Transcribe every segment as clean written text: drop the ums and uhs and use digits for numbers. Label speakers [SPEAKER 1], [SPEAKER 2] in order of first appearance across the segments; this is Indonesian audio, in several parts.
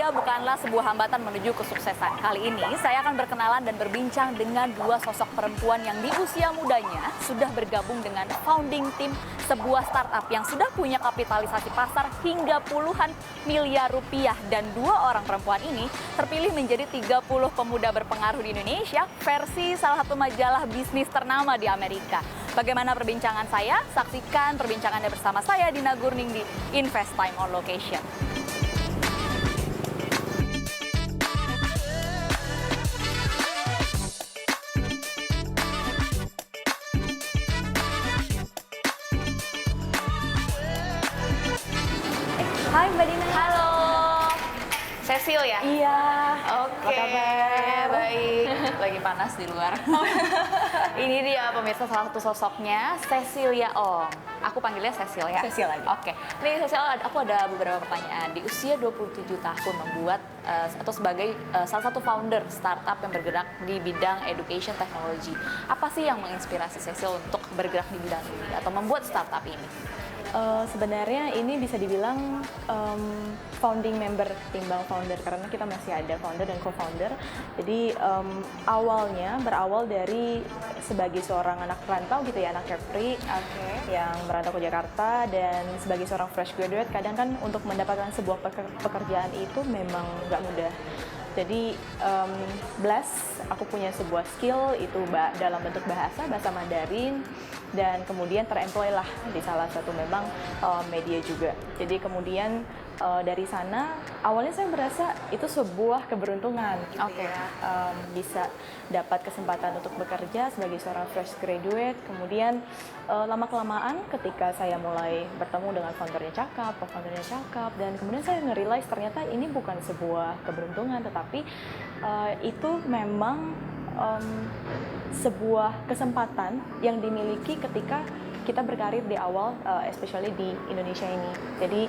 [SPEAKER 1] usia bukanlah sebuah hambatan menuju kesuksesan. Kali ini saya akan berkenalan dan berbincang dengan dua sosok perempuan yang di usia mudanya sudah bergabung dengan founding team sebuah startup yang sudah punya kapitalisasi pasar hingga puluhan miliar rupiah. Dan dua orang perempuan ini terpilih menjadi 30 pemuda berpengaruh di Indonesia versi salah satu majalah bisnis ternama di Amerika. Bagaimana perbincangan saya? Saksikan perbincangannya bersama saya Dina Gurning di Invest Time on Location. Hai Mbak Dina. Halo. Cecil ya?
[SPEAKER 2] Iya.
[SPEAKER 1] Oke.
[SPEAKER 2] Apa kabar?
[SPEAKER 1] Baik. Lagi panas di luar. Ini dia pemirsa salah satu sosoknya, Cecilia Ong. Aku panggilnya Cecil ya?
[SPEAKER 2] Cecil aja.
[SPEAKER 1] Oke. Nih Cecil, aku ada beberapa pertanyaan. Di usia 27 tahun membuat atau sebagai salah satu founder startup yang bergerak di bidang education technology. Apa sih yang menginspirasi Cecil untuk bergerak di bidang ini atau membuat startup ini?
[SPEAKER 2] Sebenarnya ini bisa dibilang founding member ketimbang founder karena kita masih ada founder dan co-founder. Jadi berawal dari sebagai seorang anak rantau gitu ya, anak carefree yang merantau ke Jakarta, dan sebagai seorang fresh graduate kadang kan untuk mendapatkan sebuah pekerjaan itu memang nggak mudah. Jadi aku punya sebuah skill itu dalam bentuk bahasa Mandarin, dan kemudian teremploy lah di salah satu memang media juga. Jadi kemudian dari sana awalnya saya merasa itu sebuah keberuntungan gitu ya. Bisa dapat kesempatan untuk bekerja sebagai seorang fresh graduate. Kemudian lama-kelamaan ketika saya mulai bertemu dengan foundernya cakap, co-foundernya cakap, dan kemudian saya nge-realize ternyata ini bukan sebuah keberuntungan, tetapi itu memang sebuah kesempatan yang dimiliki ketika kita berkarir di awal, especially di Indonesia ini. Jadi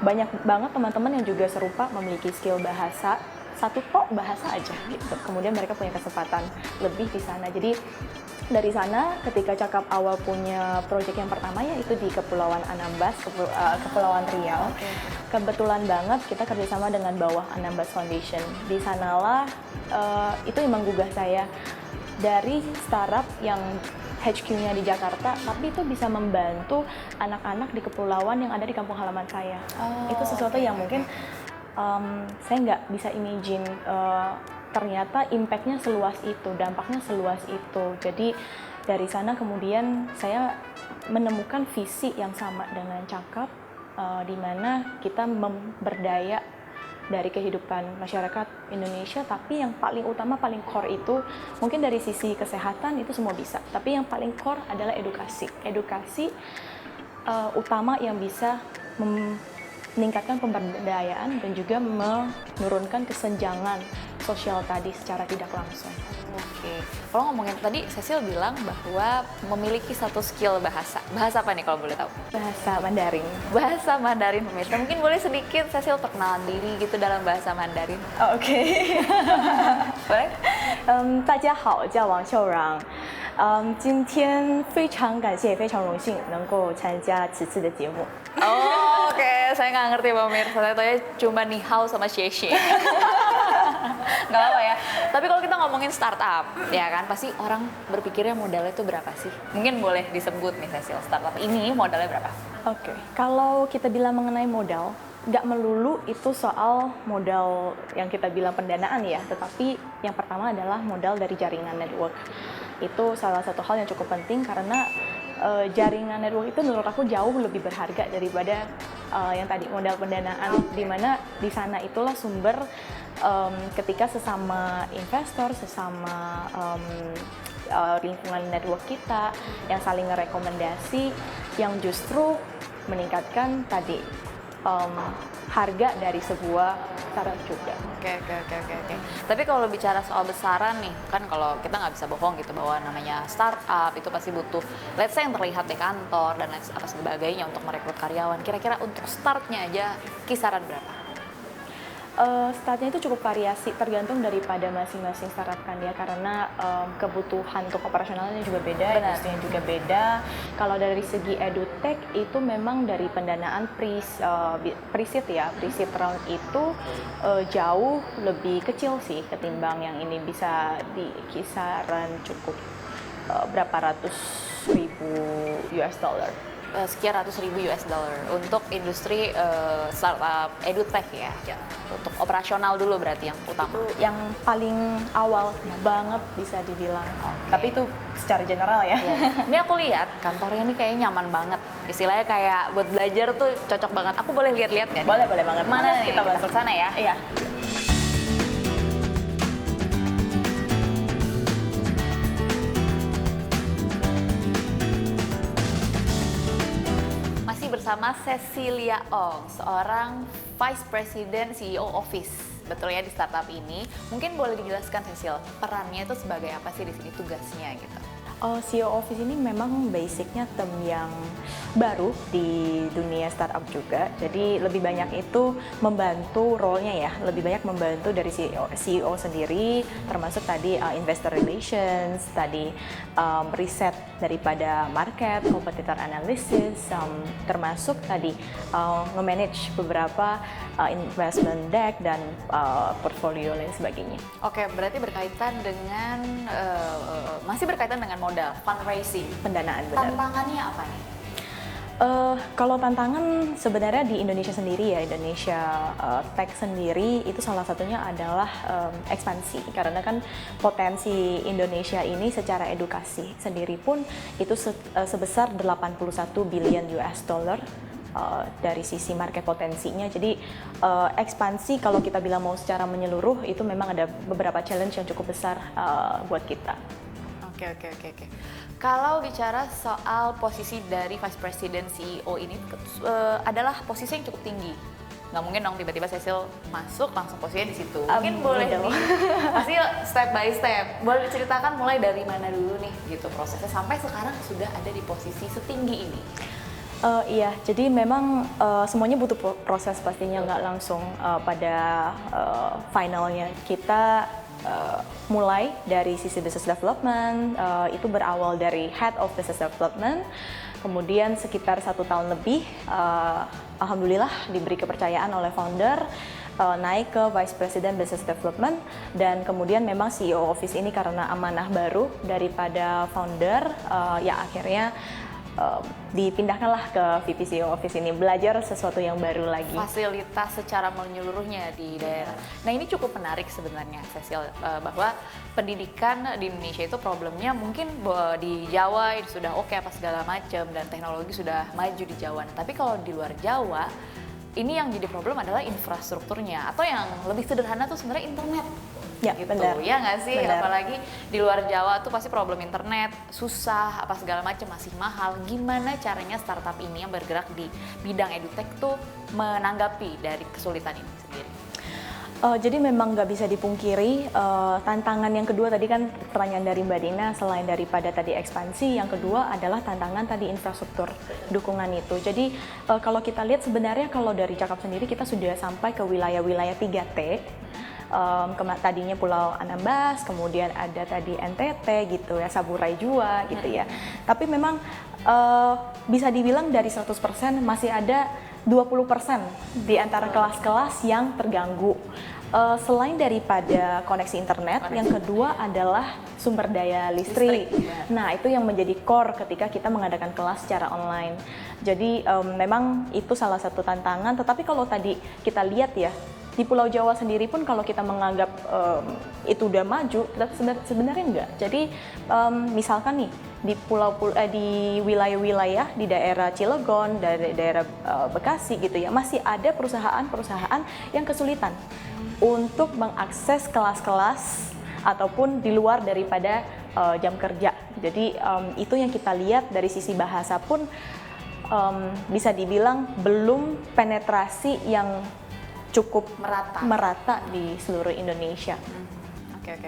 [SPEAKER 2] banyak banget teman-teman yang juga serupa memiliki skill bahasa, satu bahasa aja gitu. Kemudian mereka punya kesempatan lebih di sana. Jadi dari sana ketika cakap awal punya proyek yang pertama yaitu di Kepulauan Anambas, Kepulauan Riau. Kebetulan banget kita kerjasama dengan bawah Anambas Foundation. Di sanalah itu yang menggugah saya dari startup yang HQ-nya di Jakarta, tapi itu bisa membantu anak-anak di kepulauan yang ada di kampung halaman saya. Itu sesuatu yang mungkin saya nggak bisa imagine, ternyata impact-nya seluas itu, dampaknya seluas itu. Jadi dari sana kemudian saya menemukan visi yang sama dengan cakap, di mana kita memberdaya dari kehidupan masyarakat Indonesia, tapi yang paling utama, paling core itu mungkin dari sisi kesehatan itu semua bisa, tapi yang paling core adalah edukasi utama yang bisa meningkatkan pemberdayaan dan juga menurunkan kesenjangan sosial tadi secara tidak langsung.
[SPEAKER 1] Oke, kalau ngomongin tadi Cecil bilang bahwa memiliki satu skill bahasa apa nih kalau boleh tahu?
[SPEAKER 2] Bahasa Mandarin.
[SPEAKER 1] Bahasa Mandarin pemirsa, mungkin boleh sedikit Cecil perkenalan diri gitu dalam bahasa Mandarin.
[SPEAKER 2] OK. 大家好，叫王秀rằng。今天非常感谢，非常荣幸能够参加此次的节目。
[SPEAKER 1] Oke, saya nggak ngerti pemirsa, saya tahu cuma ni hao sama xie. Nggak apa ya. Tapi kalau kita ngomongin startup, ya kan pasti orang berpikirnya modalnya itu berapa sih? Mungkin boleh disebut nih Cecil, startup ini modalnya berapa?
[SPEAKER 2] Oke, kalau kita bilang mengenai modal, nggak melulu itu soal modal yang kita bilang pendanaan ya, tetapi yang pertama adalah modal dari jaringan network. Itu salah satu hal yang cukup penting karena jaringan network itu menurut aku jauh lebih berharga daripada yang tadi modal pendanaan, di mana di sana itulah sumber ketika sesama investor, sesama lingkungan network kita yang saling ngerekomendasi, yang justru meningkatkan tadi harga dari sebuah startup juga.
[SPEAKER 1] Oke. Tapi kalau bicara soal besaran nih, kan kalau kita nggak bisa bohong gitu bahwa namanya startup itu pasti butuh, let's say yang terlihat di kantor dan lain sebagainya untuk merekrut karyawan. Kira-kira untuk startnya aja kisaran berapa?
[SPEAKER 2] Startnya itu cukup variasi, tergantung daripada masing-masing startup kan ya, karena kebutuhan untuk operasionalnya juga beda, industrinya juga beda. Kalau dari segi edutech itu memang dari pendanaan pre-seed ya, pre-seed round itu jauh lebih kecil sih ketimbang yang ini, bisa di kisaran cukup berapa ratus ribu US dollar.
[SPEAKER 1] Sekian ratus ribu US dollar untuk industri startup edutech ya. Untuk operasional dulu berarti yang utama.
[SPEAKER 2] Yang paling awal banget bisa dibilang. Tapi itu secara general ya.
[SPEAKER 1] Ini aku lihat kantornya ini kayaknya nyaman banget. Istilahnya kayak buat belajar tuh cocok banget. Aku boleh lihat-lihat nggak?
[SPEAKER 2] Boleh banget.
[SPEAKER 1] Mana nih?
[SPEAKER 2] Kita masuk
[SPEAKER 1] sana ya?
[SPEAKER 2] Iya.
[SPEAKER 1] Bersama Cecilia Ong, seorang Vice President CEO Office, betul ya, di startup ini. Mungkin boleh dijelaskan, Cecil, perannya itu sebagai apa sih di sini, tugasnya gitu?
[SPEAKER 2] CEO Office ini memang basicnya tim yang baru di dunia startup juga. Jadi lebih banyak itu membantu role-nya ya, lebih banyak membantu dari CEO sendiri, termasuk tadi investor relations, tadi riset daripada market, competitor analysis, termasuk tadi nge-manage beberapa investment deck dan portfolio lain sebagainya.
[SPEAKER 1] Oke, berarti berkaitan dengan masih berkaitan dengan modal, fundraising,
[SPEAKER 2] pendanaan. Benar.
[SPEAKER 1] Tantangannya apa nih?
[SPEAKER 2] Kalau tantangan sebenarnya di Indonesia sendiri ya, Indonesia tech sendiri itu salah satunya adalah ekspansi, karena kan potensi Indonesia ini secara edukasi sendiri pun itu sebesar 81 billion US dollar dari sisi market potensinya. Jadi ekspansi kalau kita bilang mau secara menyeluruh itu memang ada beberapa challenge yang cukup besar buat kita.
[SPEAKER 1] Oke. Kalau bicara soal posisi dari Vice President CEO ini adalah posisi yang cukup tinggi. Nggak mungkin dong tiba-tiba Cecil masuk langsung posisinya di situ. Mungkin boleh nih, pasti step by step. Boleh diceritakan mulai dari mana dulu nih gitu prosesnya sampai sekarang sudah ada di posisi setinggi ini.
[SPEAKER 2] Iya, jadi memang semuanya butuh proses, pastinya nggak langsung pada finalnya. Kita mulai dari sisi business development, itu berawal dari head of business development, kemudian sekitar 1 tahun lebih, alhamdulillah diberi kepercayaan oleh founder, naik ke Vice President Business Development, dan kemudian memang CEO Office ini karena amanah baru daripada founder, ya akhirnya dipindahkanlah ke VP CEO Office ini, belajar sesuatu yang baru lagi.
[SPEAKER 1] Fasilitas secara menyeluruhnya di daerah. Nah ini cukup menarik sebenarnya, Cecil, bahwa pendidikan di Indonesia itu problemnya mungkin di Jawa sudah oke apa segala macam dan teknologi sudah maju di Jawa. Nah, tapi kalau di luar Jawa, ini yang jadi problem adalah infrastrukturnya, atau yang lebih sederhana tuh sebenarnya internet.
[SPEAKER 2] Ya,
[SPEAKER 1] gitu.
[SPEAKER 2] benar.
[SPEAKER 1] Ya nggak sih?
[SPEAKER 2] Benar.
[SPEAKER 1] Apalagi di luar Jawa tuh pasti problem internet, susah, apa segala macam, masih mahal. Gimana caranya startup ini yang bergerak di bidang edutech tuh menanggapi dari kesulitan ini sendiri?
[SPEAKER 2] Jadi memang nggak bisa dipungkiri, tantangan yang kedua tadi kan pertanyaan dari Mbak Dina, selain daripada tadi ekspansi, yang kedua adalah tantangan tadi infrastruktur dukungan itu. Jadi kalau kita lihat sebenarnya kalau dari Cakap sendiri kita sudah sampai ke wilayah-wilayah 3T. Tadinya Pulau Anambas, kemudian ada tadi NTT gitu ya, Saburai Jua gitu ya. Tapi memang bisa dibilang dari 100% masih ada 20% di antara kelas-kelas yang terganggu. Selain daripada koneksi internet, yang kedua adalah sumber daya listrik. Nah, itu yang menjadi core ketika kita mengadakan kelas secara online. Jadi memang itu salah satu tantangan, tetapi kalau tadi kita lihat ya, di Pulau Jawa sendiri pun kalau kita menganggap itu udah maju, sebenarnya enggak. Jadi misalkan nih di wilayah-wilayah di daerah Cilegon, daerah Bekasi gitu ya, masih ada perusahaan-perusahaan yang kesulitan untuk mengakses kelas-kelas ataupun di luar daripada jam kerja. Jadi itu yang kita lihat dari sisi bahasa pun bisa dibilang belum penetrasi yang cukup merata di seluruh Indonesia.
[SPEAKER 1] Oke.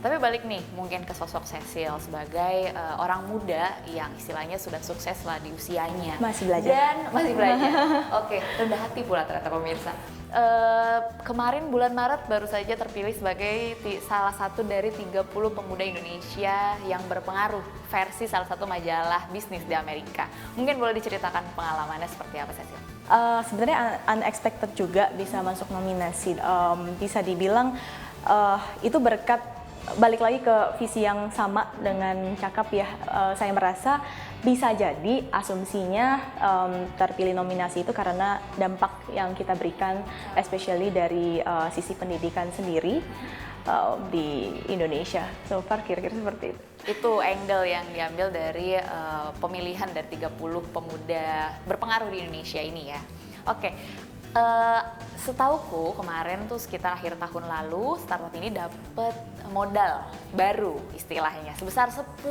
[SPEAKER 1] Tapi balik nih mungkin ke sosok Cecil sebagai orang muda yang istilahnya sudah sukses lah di usianya.
[SPEAKER 2] Masih belajar.
[SPEAKER 1] Dan masih belajar. Oke, rendah hati pula ternyata pemirsa. Kemarin bulan Maret baru saja terpilih sebagai salah satu dari 30 pemuda Indonesia yang berpengaruh versi salah satu majalah bisnis di Amerika. Mungkin boleh diceritakan pengalamannya seperti apa, Cecil?
[SPEAKER 2] Sebenarnya unexpected juga bisa masuk nominasi. Bisa dibilang itu berkat balik lagi ke visi yang sama dengan Cakap ya. Saya merasa bisa jadi asumsinya terpilih nominasi itu karena dampak yang kita berikan, especially dari sisi pendidikan sendiri di Indonesia. So far kira-kira seperti itu.
[SPEAKER 1] Itu angle yang diambil dari pemilihan dari 30 pemuda berpengaruh di Indonesia ini ya. Oke, setauku kemarin tuh sekitar akhir tahun lalu startup ini dapat modal baru istilahnya sebesar 10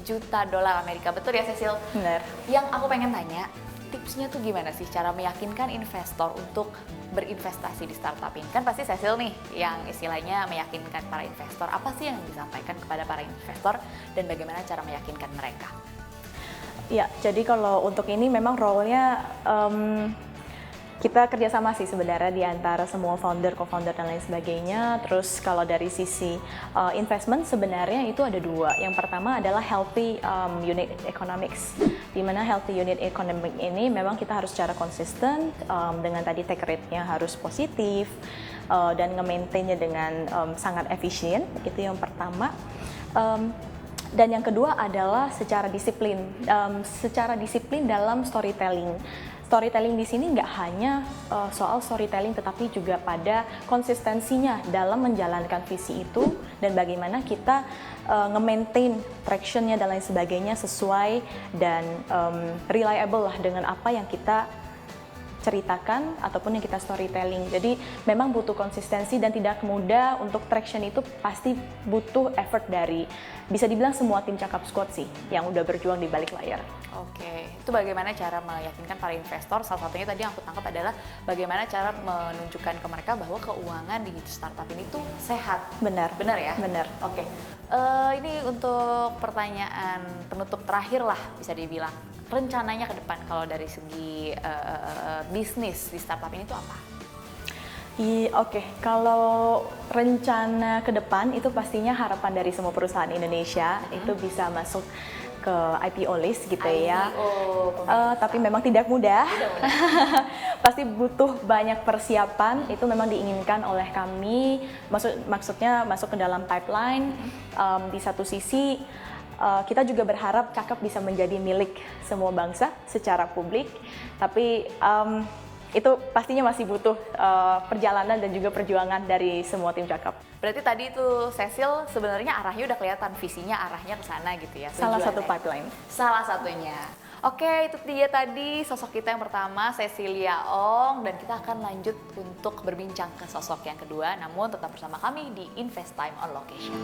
[SPEAKER 1] juta dolar Amerika. Betul ya, Cecil?
[SPEAKER 2] Benar.
[SPEAKER 1] Yang aku pengen tanya, tipsnya tuh gimana sih cara meyakinkan investor untuk berinvestasi di startup ini? Kan pasti Cecil nih yang istilahnya meyakinkan para investor. Apa sih yang disampaikan kepada para investor dan bagaimana cara meyakinkan mereka?
[SPEAKER 2] Ya, jadi kalau untuk ini memang role-nya kita kerjasama sih sebenarnya di antara semua founder, co-founder dan lain sebagainya. Terus kalau dari sisi investment sebenarnya itu ada dua. Yang pertama adalah healthy unit economics. Di mana healthy unit economics ini memang kita harus secara konsisten dengan tadi take rate-nya harus positif dan nge-maintain-nya dengan sangat efisien. Itu yang pertama. Dan yang kedua adalah secara disiplin dalam storytelling. Storytelling di sini nggak hanya soal storytelling, tetapi juga pada konsistensinya dalam menjalankan visi itu dan bagaimana kita nge-maintain traction-nya dan lain sebagainya sesuai dan reliable lah dengan apa yang kita ceritakan ataupun yang kita storytelling. Jadi memang butuh konsistensi dan tidak mudah. Untuk traction itu pasti butuh effort dari bisa dibilang semua tim Cakap Squad sih yang udah berjuang di balik layar.
[SPEAKER 1] Oke, itu bagaimana cara meyakinkan para investor? Salah satunya tadi yang aku tangkap adalah bagaimana cara menunjukkan ke mereka bahwa keuangan di startup ini tuh sehat.
[SPEAKER 2] Benar.
[SPEAKER 1] Benar ya?
[SPEAKER 2] Benar.
[SPEAKER 1] Oke, ini untuk pertanyaan penutup terakhir lah bisa dibilang. Rencananya ke depan kalau dari segi bisnis di startup ini tuh apa?
[SPEAKER 2] Oke, kalau rencana ke depan itu pastinya harapan dari semua perusahaan Indonesia itu bisa masuk ke IPO list gitu ya. Tapi memang tidak mudah. Pasti butuh banyak persiapan. Itu memang diinginkan oleh kami. Maksudnya masuk ke dalam pipeline. Di satu sisi kita juga berharap Cakap bisa menjadi milik semua bangsa secara publik. Tapi itu pastinya masih butuh perjalanan dan juga perjuangan dari semua tim Cakap.
[SPEAKER 1] Berarti tadi itu Cecil sebenarnya arahnya udah kelihatan, visinya arahnya ke sana gitu ya.
[SPEAKER 2] Salah satu pipeline.
[SPEAKER 1] Salah satunya. Oke, itu dia tadi sosok kita yang pertama, Cecilia Ong, dan kita akan lanjut untuk berbincang ke sosok yang kedua, namun tetap bersama kami di Invest Time on Location.